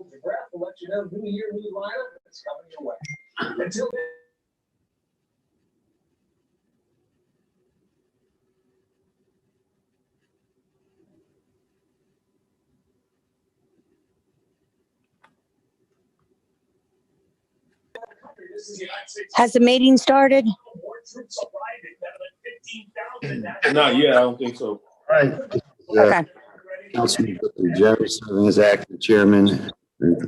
hold your breath. We'll let you know new year, new lineup that's coming your way. Until then. Has the meeting started? Not yet, I don't think so. All right. Okay. Councilman Jones, serving as acting chairman. Be on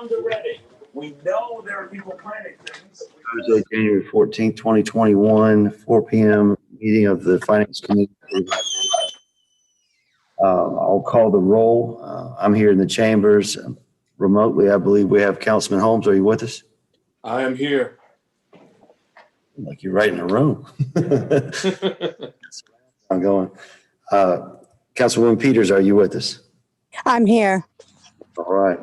the ready. We know there are people planning things. Thursday, January 14th, 2021, 4 p.m. meeting of the Finance Committee. I'll call the roll. I'm here in the chambers. Remotely, I believe we have Councilman Holmes. Are you with us? I am here. Like you're right in the room. I'm going. Councilwoman Peters, are you with us? I'm here. All right.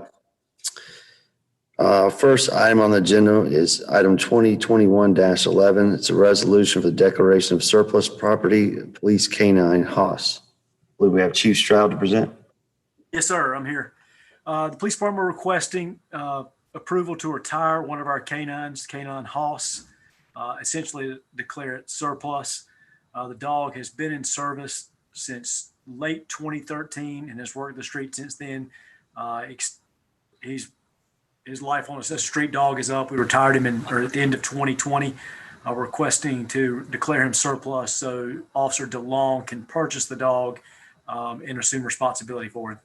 First item on the agenda is item 2021-11. It's a resolution for the declaration of surplus property, Police K-9 Haas. I believe we have Chief Stroud to present. Yes, sir. I'm here. The police department requesting approval to retire one of our canines, K-9 Haas, essentially declare it surplus. The dog has been in service since late 2013 and has worked the street since then. His life on a street dog is up. We retired him at the end of 2020, requesting to declare him surplus so Officer DeLong can purchase the dog and assume responsibility for him.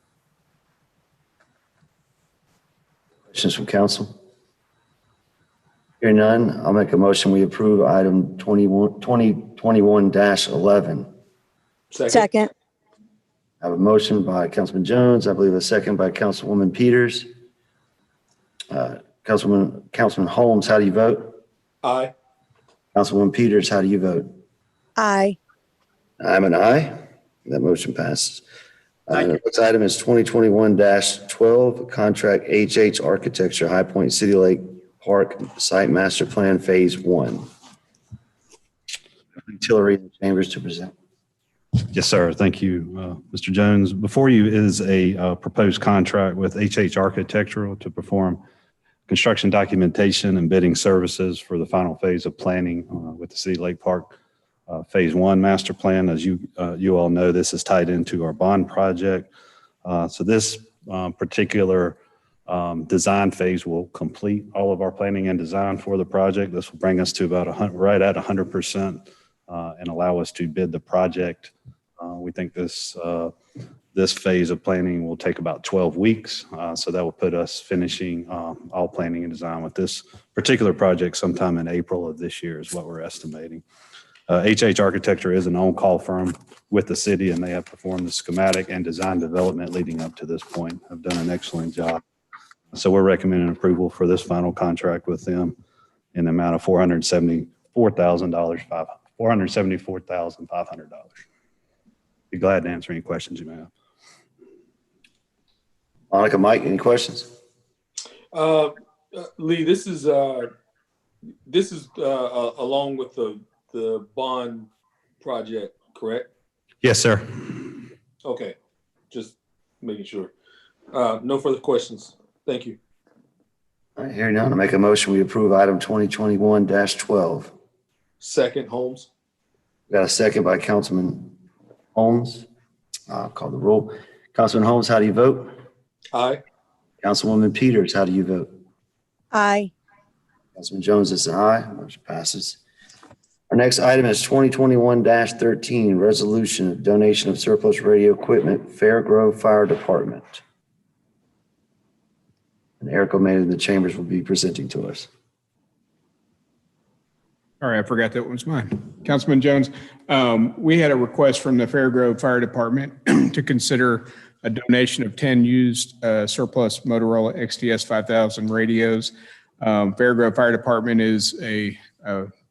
Questions from council? Hearing none, I'll make a motion. We approve item 2021-11. Second. I have a motion by Councilman Jones. I believe a second by Councilwoman Peters. Councilman Holmes, how do you vote? Aye. Councilwoman Peters, how do you vote? Aye. I'm an aye. That motion passes. The next item is 2021-12, contract HH Architecture, High Point City Lake Park Site Master Plan Phase 1. Tillery in the chambers to present. Yes, sir. Thank you, Mr. Jones. Before you is a proposed contract with HH Architectural to perform construction documentation and bidding services for the final phase of planning with the City Lake Park Phase 1 master plan. As you all know, this is tied into our bond project. So this particular design phase will complete all of our planning and design for the project. This will bring us to about right at 100% and allow us to bid the project. We think this phase of planning will take about 12 weeks. So that will put us finishing all planning and design with this particular project sometime in April of this year is what we're estimating. HH Architecture is an on-call firm with the city, and they have performed the schematic and design development leading up to this point. Have done an excellent job. So we're recommending approval for this final contract with them in the amount of $474,500. Be glad to answer any questions you may have. Monica, Mike, any questions? Lee, this is along with the bond project, correct? Yes, sir. Okay, just making sure. No further questions. Thank you. All right, hearing none, I'll make a motion. We approve item 2021-12. Second, Holmes. Got a second by Councilman Holmes. I'll call the roll. Councilman Holmes, how do you vote? Aye. Councilwoman Peters, how do you vote? Aye. Councilman Jones is an aye. Motion passes. Our next item is 2021-13, resolution of donation of surplus radio equipment, Fairgrove Fire Department. And Eric O'Malley in the chambers will be presenting to us. All right, I forgot that was mine. Councilman Jones, we had a request from the Fairgrove Fire Department to consider a donation of 10 used surplus Motorola XTS 5000 radios. Fairgrove Fire Department is a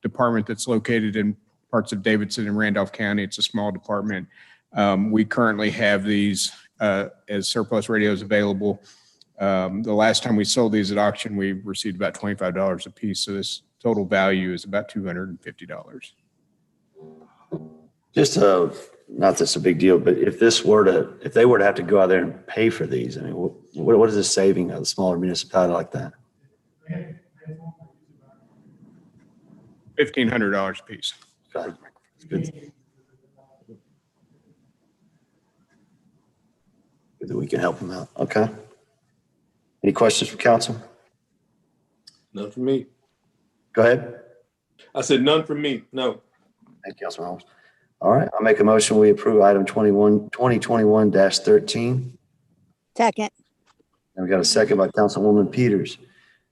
department that's located in parts of Davidson and Randolph County. It's a small department. We currently have these as surplus radios available. The last time we sold these at auction, we received about $25 a piece. So this total value is about $250. Just to not that's a big deal, but if they were to have to go out there and pay for these, I mean, what is the saving of a smaller municipality like that? $1,500 a piece. Okay. Good. Good that we can help them out. Okay. Any questions for council? None for me. Go ahead. I said none for me. No. Thank you, Councilman Holmes. All right, I'll make a motion. We approve item 2021-13. Second. And we got a second by Councilwoman Peters.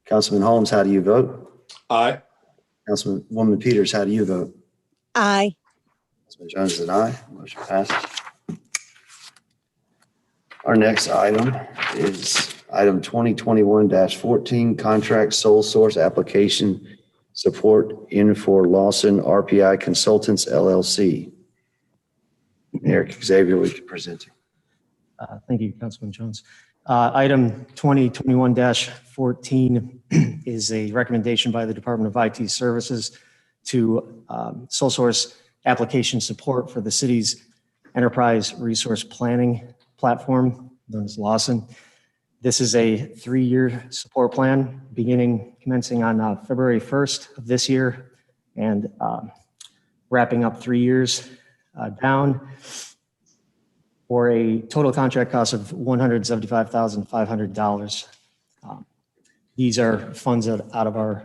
Councilman Holmes, how do you vote? Aye. Councilwoman Peters, how do you vote? Aye. Councilman Jones is an aye. Motion passes. Our next item is item 2021-14, contract sole source application support in for Lawson RPI Consultants LLC. Eric Xavier, we can present it. Thank you, Councilman Jones. Item 2021-14 is a recommendation by the Department of IT Services to sole source application support for the city's enterprise resource planning platform known as Lawson. This is a 3-year support plan commencing on February 1st of this year and wrapping up 3 years down for a total contract cost of $175,500. These are funds out of our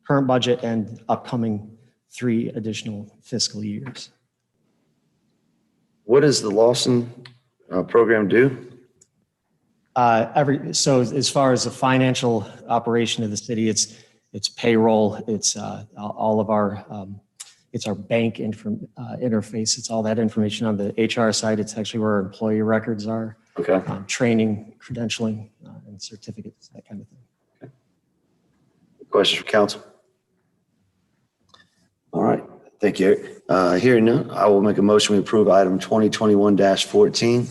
current budget and upcoming 3 additional fiscal years. What does the Lawson program do? So as far as the financial operation of the city, it's payroll, it's all of our, it's our bank interface. It's all that information on the HR side. It's actually where our employee records are. Okay. Training, credentialing, and certificates, that kind of thing. Okay. Questions for council? All right. Thank you, Eric. Hearing none, I will make a motion. We approve item 2021-14.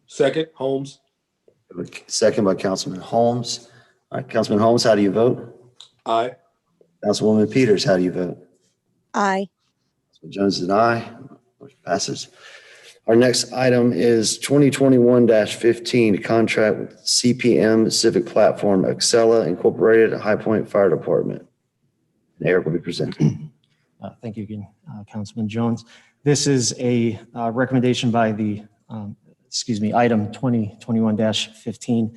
Second, Holmes. Second by Councilman Holmes. All right, Councilman Holmes, how do you vote? Aye. Councilwoman Peters, how do you vote? Aye. Councilman Jones is an aye. Motion passes. Our next item is 2021-15, contract with CPM Civic Platform Accela Incorporated, High Point Fire Department. And Eric will be presenting. Thank you again, Councilman Jones. This is a recommendation by the, item 2021-15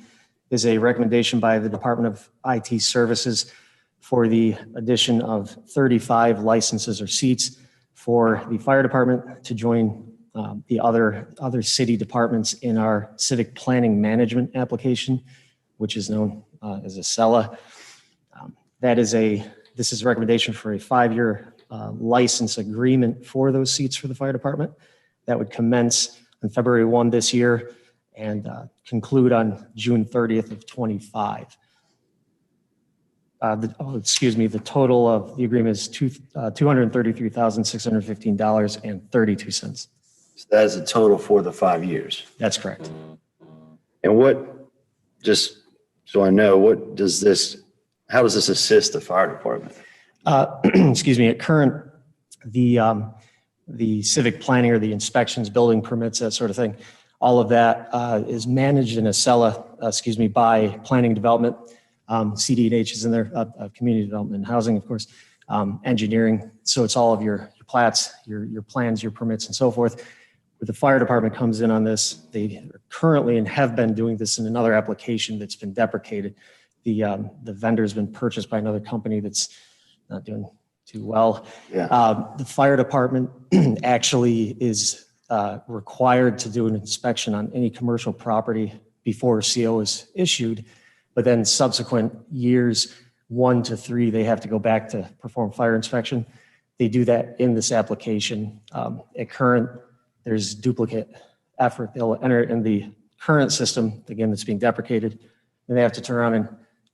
is a recommendation by the Department of IT Services for the addition of 35 licenses or seats for the fire department to join the other city departments in our civic planning management application, which is known as Accela. This is a recommendation for a 5-year license agreement for those seats for the fire department that would commence on February 1 this year and conclude on June 30th of 25. The total of the agreement is $233,615.32. So that is a total for the 5 years. That's correct. And just so I know, how does this assist the fire department? At current, the civic planning or the inspections, building permits, that sort of thing, all of that is managed in Accela, by planning development. CD&H is in there, community development and housing, of course, engineering. So it's all of your plats, your plans, your permits, and so forth. Where the fire department comes in on this, they currently and have been doing this in another application that's been deprecated. The vendor's been purchased by another company that's not doing too well. Yeah. The fire department actually is required to do an inspection on any commercial property before a CO is issued, but then subsequent years 1 to 3, they have to go back to perform fire inspection. They do that in this application. At current, there's duplicate effort. They'll enter it in the current system, again, that's being deprecated, and they have to turn around and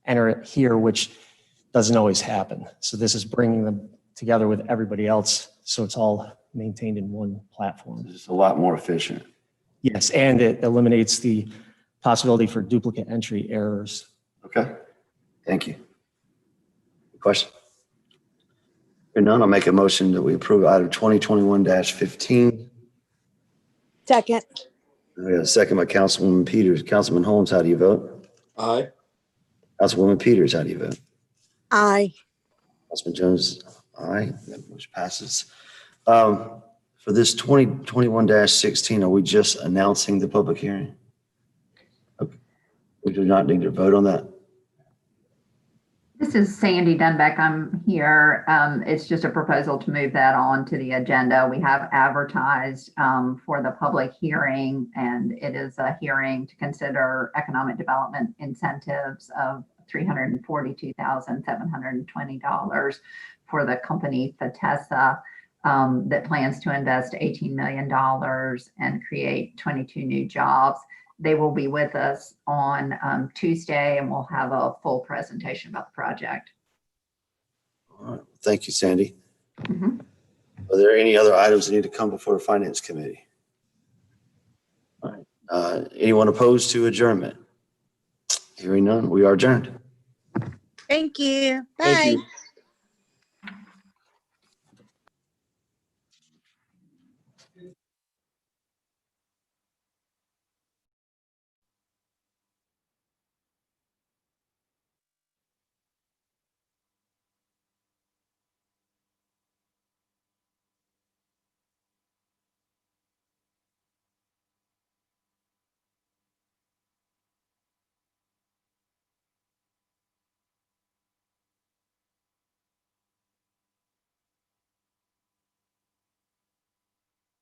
enter it here, which doesn't always happen. So this is bringing them together with everybody else, so it's all maintained in one platform. It's just a lot more efficient. Yes, and it eliminates the possibility for duplicate entry errors. Okay. Thank you. Question? Hearing none, I'll make a motion that we approve item 2021-15. Second. We have a second by Councilwoman Peters. Councilman Holmes, how do you vote? Aye. Councilwoman Peters, how do you vote? Aye. Councilman Jones, aye. That motion passes. For this 2021-16, are we just announcing the public hearing? Okay. We do not need to vote on that. This is Sandy Dunbeck. I'm here. It's just a proposal to move that on to the agenda. We have advertised for the public hearing, and it is a hearing to consider economic development incentives of $342,720 for the company Fetesa that plans to invest $18 million and create 22 new jobs. They will be with us on Tuesday, and we'll have a full presentation about the project. All right. Thank you, Sandy. Mhm. Are there any other items that need to come before the Finance Committee? All right. Anyone opposed to adjournment? Hearing none, we are adjourned. Thank you. Thank Bye. you.